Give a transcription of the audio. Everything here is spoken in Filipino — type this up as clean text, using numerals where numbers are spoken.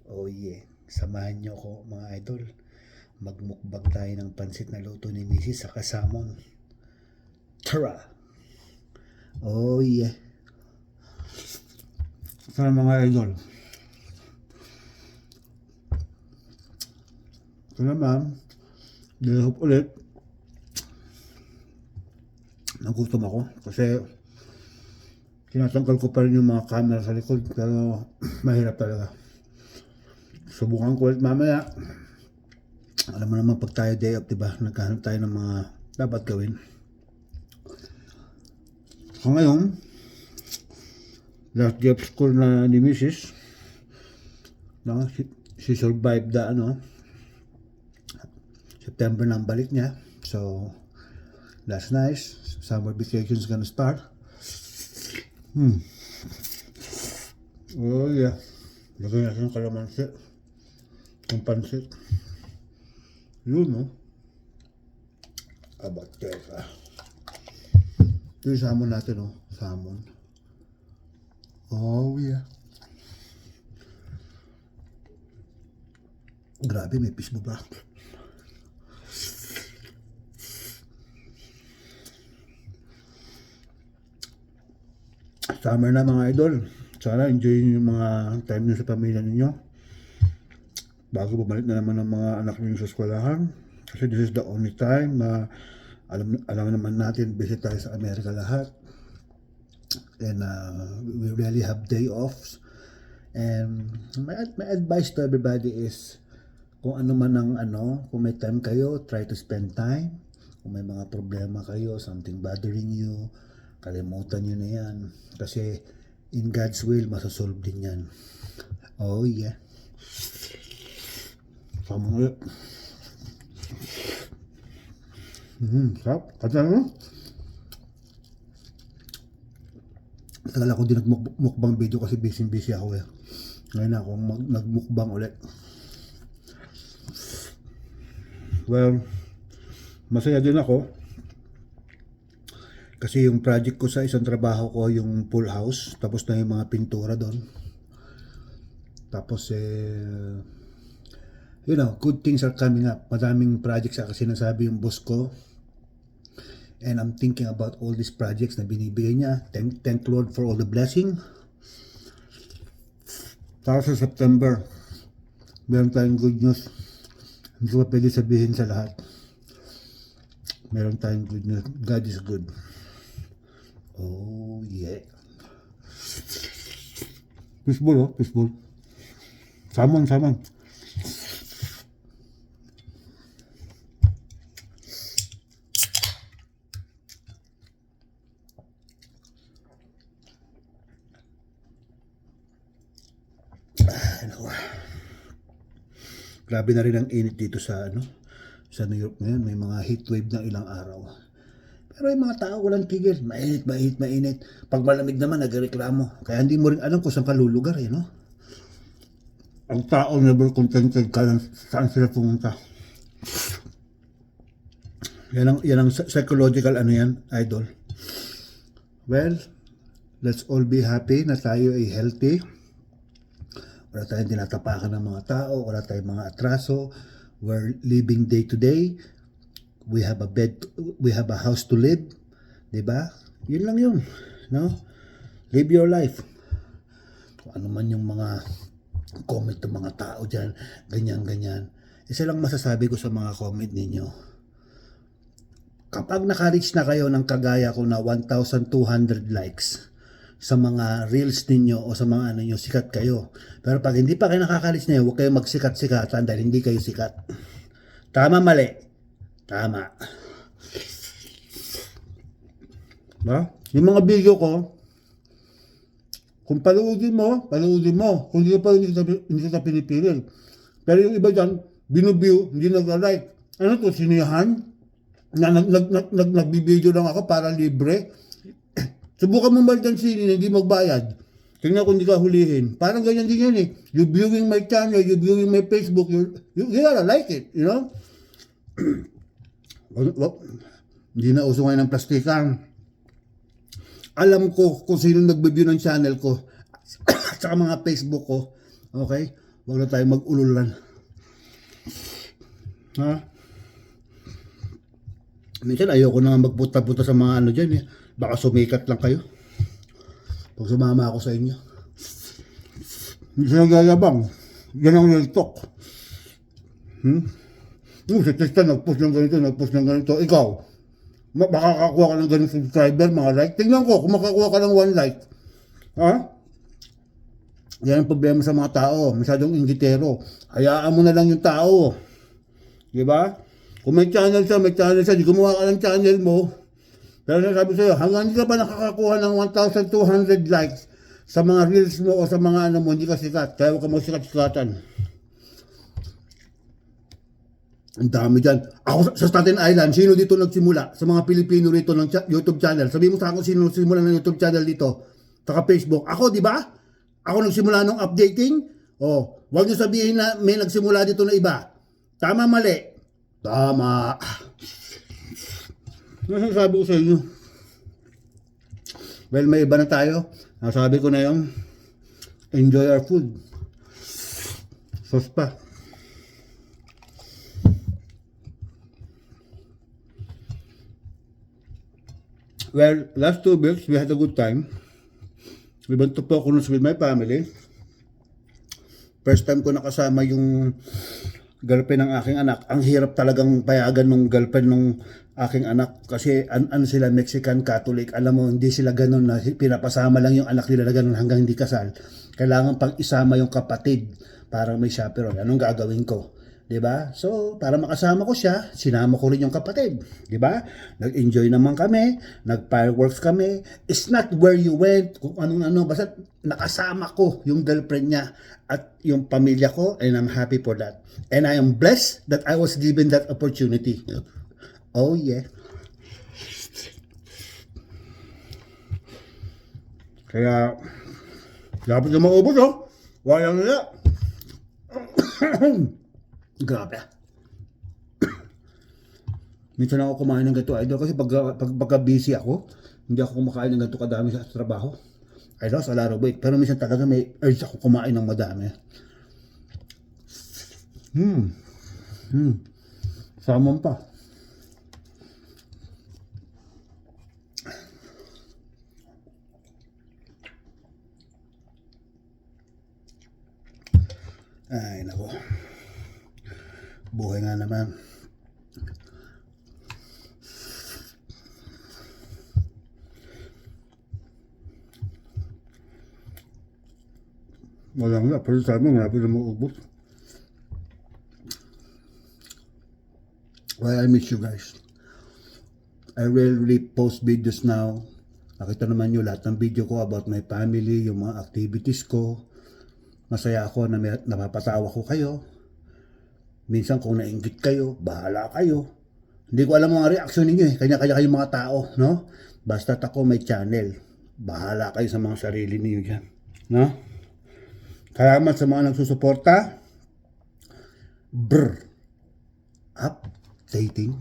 Oh yeah, samahan nyo ko mga idol. Magmukbang tayo ng pansit na luto ni Mrs. sa kasamon. Tara! Oh yeah. Sa mga idol. Ito naman, dahil ulit, nagutom ako kasi tinatanggal ko pa rin yung mga camera sa likod pero mahirap talaga. Subukan ko ulit mamaya. Alam mo naman pag tayo day off, diba? Naghahanap tayo ng mga dapat gawin. So ngayon, last day of school na ni Mrs. No? She survived the September na ang balik niya. So, that's nice. Summer vacation's gonna start. Oh yeah. Lagyan natin ng kalamansi. Ang pansit. Yun, no? Aba, teka. Ito yung salmon natin, no? Salmon. Oh, yeah. Grabe, may fish ba? Summer na mga idol. Sana enjoy nyo yung mga time nyo sa pamilya ninyo. Bago bumalik na naman ng mga anak ninyo sa eskwelahan. Kasi this is the only time na alam naman natin busy tayo sa Amerika lahat. And we really have day offs. And my advice to everybody is kung ano man ang kung may time kayo, try to spend time. Kung may mga problema kayo, something bothering you, kalimutan nyo na yan. Kasi in God's will, masasolve din yan. Oh yeah. Sama ulit. Sarap. Kata mo? Tagal ako din nagmukbang video kasi busy ako eh. Ngayon ako nagmukbang ulit. Well, masaya din ako. Kasi yung project ko sa isang trabaho ko, yung full house, tapos na yung mga pintura doon. Tapos good things are coming up. Madaming projects kasi sinasabi yung boss ko. And I'm thinking about all these projects na binibigay niya. Thank Lord for all the blessing. Tapos sa September, meron tayong good news. Hindi ko pwede sabihin sa lahat. Meron tayong good news. God is good. Oh yeah. Fishbowl, fishbowl. Salmon. Grabe na rin ang init dito sa sa New York ngayon. May mga heat wave ng ilang araw. Pero yung mga tao walang tigil. Mainit. Pag malamig naman, nagreklamo. Kaya hindi mo rin alam kung saan ka lulugar, no? Ang tao never contented ka saan sila pumunta. Yan ang psychological yan, idol. Well, let's all be happy na tayo ay healthy. Wala tayong tinatapakan ng mga tao, wala tayong mga atraso. We're living day to day. We have a bed, we have a house to live. Diba? Yun lang yun. No? Live your life. Kung ano man yung mga comment ng mga tao dyan, ganyan. Isa lang masasabi ko sa mga comment ninyo. Kapag naka-reach na kayo ng kagaya ko na 1,200 likes, sa mga reels ninyo o sa mga nyo, sikat kayo. Pero pag hindi pa kayo nakakalis na yun, huwag kayo magsikat-sikatan dahil hindi kayo sikat. Tama, mali? Tama. Ba? Yung mga video ko, kung panoodin mo. Kung hindi pa hindi kita pinipili. Pero yung iba dyan, binubview, hindi nag-like. Ano to, sinihan? Nagbibideo lang ako para libre. Subukan mo balikan sinin, hindi magbayad. Tingnan kung hindi ka hulihin. Parang ganyan din yan eh. You viewing my channel, you viewing my Facebook, you gotta like it, you know? Hindi na uso ngayon ng plastikan. Alam ko kung sino nag-view ng channel ko at saka mga Facebook ko. Okay? Huwag na tayo mag-ululan. Ha? Minsan ayoko na magpunta-punta sa mga ano dyan eh. Baka sumikat lang kayo. Pag sumama ako sa inyo. Hindi sila gagabang. Yan ang real talk. Si Tristan nag-post ng ganito. Ikaw, makakakuha ka ng ganito subscriber, mga like. Tingnan ko kung makakuha ka ng 1 like. Ha? Yan ang problema sa mga tao. Masyadong inggitero. Hayaan mo na lang yung tao. Diba? Kung may channel siya, di gumawa ka ng channel mo. Pero sabi sa'yo, hanggang hindi ka pa nakakakuha ng 1,200 likes sa mga reels mo o sa mga ano mo, hindi ka sikat. Kaya huwag ka magsikat-sikatan. Ang dami dyan. Ako sa Staten Island, sino dito nagsimula? Sa mga Pilipino rito ng YouTube channel. Sabi mo sa akin, sino nagsimula ng YouTube channel dito? Saka Facebook. Ako, di ba? Ako nagsimula ng updating. O, huwag niyo sabihin na may nagsimula dito na iba. Tama, mali. Tama. Nasasabi ko sa inyo. Well, may iba na tayo. Nasabi ko na yung enjoy our food. Sauce pa. Well, last 2 weeks, we had a good time. We went to Poconos with my family. First time ko nakasama yung girlfriend ng aking anak. Ang hirap talagang payagan ng girlfriend ng aking anak. Kasi ano sila, Mexican Catholic. Alam mo, hindi sila ganun na pinapasama lang yung anak nila na ganun hanggang hindi kasal. Kailangan pang isama yung kapatid para may chaperone. Anong gagawin ko? Diba? So, para makasama ko siya, sinama ko rin yung kapatid. Diba? Nag-enjoy naman kami, nag-fireworks kami. It's not where you went, kung anong-ano, basta nakasama ko yung girlfriend niya at yung pamilya ko, and I'm happy for that. And I am blessed that I was given that opportunity. Oh yeah. Kaya, dapat na maubos, oh. Walang nila. Grabe. Minsan ako kumain ng ganito, idol, kasi pagka busy ako, hindi ako kumakain ng ganito kadami sa trabaho. I lost a lot of weight, pero minsan talaga may urge ako kumain ng madami. Salmon pa. Ay, nako. Buhay nga naman. Wala nga, pero sabi mo, malapit na maubos. Well, I miss you guys. I rarely post videos now. Nakita naman nyo lahat ng video ko about my family, yung mga activities ko. Masaya ako na napapatawa ko kayo. Minsan kung nainggit kayo, bahala kayo. Hindi ko alam mga reaksyon ninyo eh. Kanya-kanya kayong mga tao, no? Basta ako may channel. Bahala kayo sa mga sarili ninyo dyan. No? Salamat sa mga nagsusuporta. Updating.